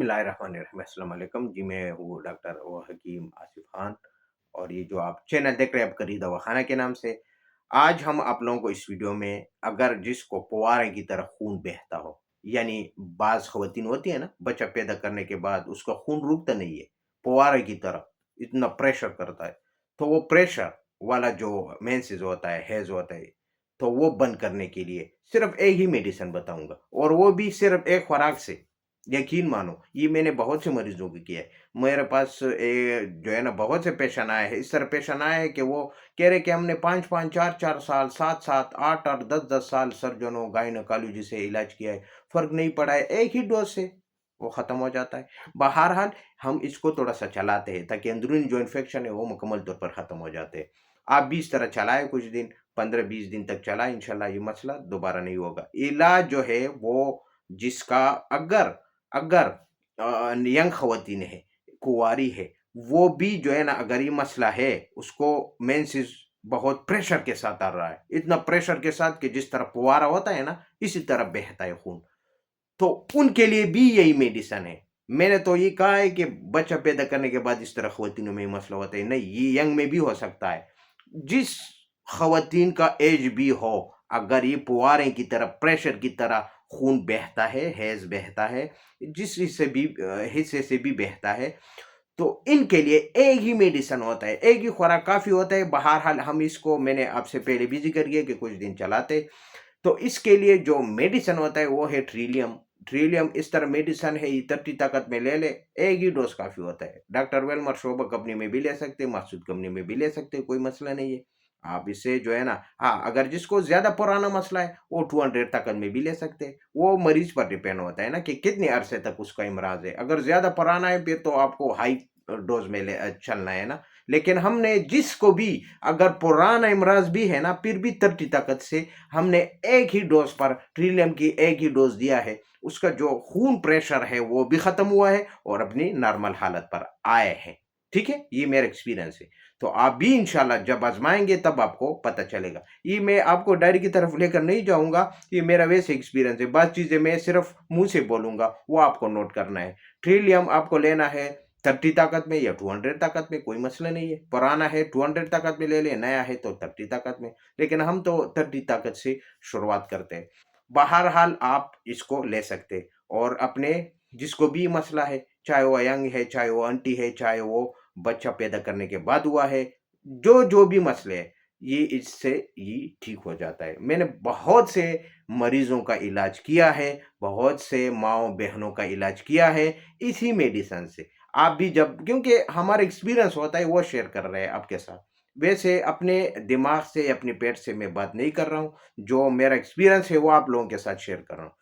बिस्मिल्लाहिर्रहमानिर्रहीम। अस्सलाम वालेकुम जी, मैं हूँ डॉक्टर ओ हकीम आसिफ खान। और ये जो आप चैनल देख रहे हैं अबकरी दवाखाना के नाम से, आज हम आप लोगों को इस वीडियो में, अगर जिसको फुव्वारे की तरह खून बहता हो, यानी बाज़ ख़वातीन होती है ना, बच्चा पैदा करने के बाद उसका खून रुकता नहीं है, फुव्वारे की तरह इतना प्रेशर करता है। तो वो प्रेशर वाला जो मेंसेस होता है, हैज़ होता है, तो वो बंद करने के लिए सिर्फ़ एक ही मेडिसिन बताऊँगा, और वो भी सिर्फ़ एक खुराक से। यकीन मानो, ये मैंने बहुत से मरीज़ों को किया है। मेरे पास जो है ना, बहुत से पेशेंट आए हैं, इस तरह पेशेंट आए हैं कि वो कह रहे कि हमने 5-5, 4-4 साल, 7-7, 8-8, 10-10 साल सर्जनों, गायनोकोलॉजी से इलाज किया है, फ़र्क नहीं पड़ा है, एक ही डोज़ से वो ख़त्म हो जाता है। बहरहाल, हम इसको थोड़ा-सा चलाते हैं ताकि अंदरूनी जो इन्फेक्शन है वो मुकम्मल तौर पर ख़त्म हो जाते हैं। आप भी इस तरह चलाएँ कुछ दिन, 15-20 दिन तक चलाएँ, इंशाअल्लाह ये मसला दोबारा नहीं होगा। इलाज जो है वो, जिसका अगर अगर यंग ख़वातीन है, कुँवारी है, वो भी जो है ना, अगर ये मसला है, उसको मेंसेस बहुत प्रेशर के साथ आ रहा है, इतना प्रेशर के साथ कि जिस तरह फुव्वारा होता है ना, इसी तरह बहता है खून, तो उनके लिए भी यही मेडिसिन है। मैंने तो ये कहा है कि बच्चा पैदा करने के बाद इस तरह ख़वातीनों में ये मसला होता है, नहीं, ये यंग में भी हो सकता है। जिस ख़वातीन का एज भी हो, अगर ये फुव्वारे की तरह, प्रेशर की तरह खून बहता है, हैज़ बहता है, जिस हिस्से से भी बहता है, तो इनके लिए एक ही मेडिसिन होता है, एक ही खुराक काफ़ी होता है। बहरहाल, हम इसको, मैंने आपसे पहले भी ज़िक्र किया कि कुछ दिन चलाते। तो इसके लिए जो मेडिसिन होता है वो है ट्रिलियम। ट्रिलियम इस तरह मेडिसिन है, ये 30 ताकत में ले ले, एक ही डोज़ काफ़ी होता है। डॉक्टर वेलमर शोबा कंपनी में भी ले सकते हैं, मासूद कंपनी में भी ले सकते हैं, कोई मसला नहीं है। आप इससे जो है ना, हाँ, अगर जिसको ज़्यादा पुराना मसला है, वो 200 ताकत में भी ले सकते हैं। वो मरीज़ पर डिपेंड होता है ना कि कितने अरसे तक उसका इमराज़ है। अगर ज़्यादा पुराना है, फिर तो आपको हाई डोज़ में चलना है ना। लेकिन हमने जिसको भी, अगर पुराना इमराज़ भी है ना, फिर भी 30 ताकत से हमने एक ही डोज़ पर ट्रिलियम की एक ही डोज़ दिया है। उसका जो खून प्रेशर है वो भी ख़त्म हुआ है और अपनी नॉर्मल हालत पर आए हैं। ठीक है? ये मेरा एक्सपीरियंस है। तो आप भी इंशाल्लाह जब आज़माएँगे तब आपको पता चलेगा। ये मैं आपको डायरी की तरफ लेकर नहीं जाऊँगा, ये मेरा वैसे एक्सपीरियंस है। बात चीज़ें मैं सिर्फ़ मुँह से बोलूँगा, वो आपको नोट करना है। ट्रिलियम आपको लेना है 30 ताकत में या 200 ताकत में, कोई मसला नहीं है। पुराना है 200 ताकत में ले लें, नया है तो 30 ताकत में। लेकिन हम तो 30 ताकत से शुरुआत करते हैं। बहरहाल, आप इसको ले सकते हैं, और अपने जिसको भी मसला है, चाहे वो यंग है, चाहे वो आंटी है, चाहे वो बच्चा पैदा करने के बाद हुआ है, जो भी मसले हैं, ये इससे ये ठीक हो जाता है। मैंने बहुत से मरीज़ों का इलाज किया है, बहुत से माँओं-बहनों का इलाज किया है, इसी मेडिसिन से। आप भी जब, क्योंकि हमारा एक्सपीरियंस होता है वो शेयर कर रहे हैं आपके साथ। वैसे अपने दिमाग से, अपने पेट से मैं बात नहीं कर रहा हूँ, जो मेरा एक्सपीरियंस है वो आप लोगों के साथ शेयर कर रहा हूँ।